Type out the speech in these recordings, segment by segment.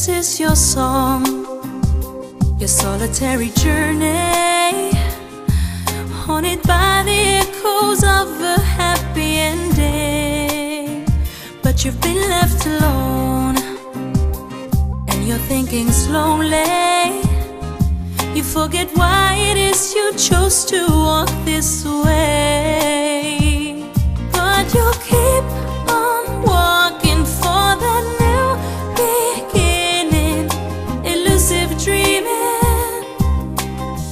this is your song, your solitary journey, haunted by the echoes of a happy ending. But you've been left alone, and you're thinking slowly. You forget why it is you chose to walk this way. But you'll keep on walking for that new beginning, elusive dreaming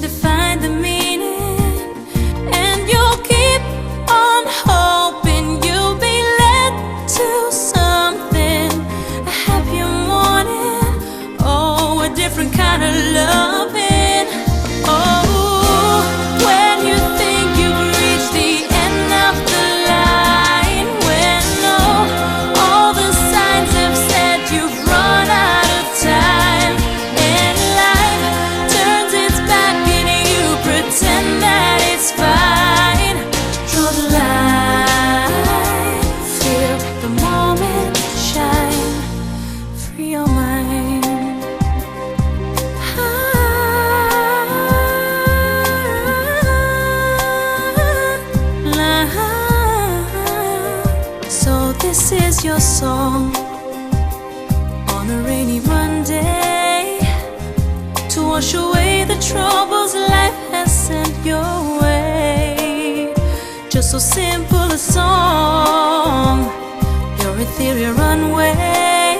to find the meaning. And you'll keep on hoping you'll be led to something, a happier morning, oh, a different kind of loving. Oh, when you think you've reached the end of the line, when all the signs have said you've run out of time, and life turns its back and you pretend that it's fine. Draw the line, feel the moment shine, free your mind. So this is your song on a rainy Monday, to wash away the troubles life has sent your way. Just so simple a song, your ethereal runway,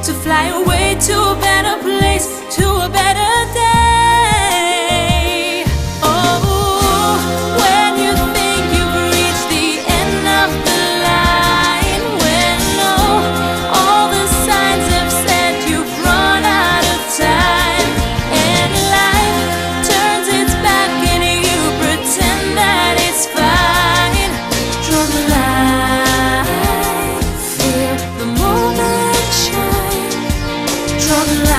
to fly away to a better place, to a better day. Draw the line.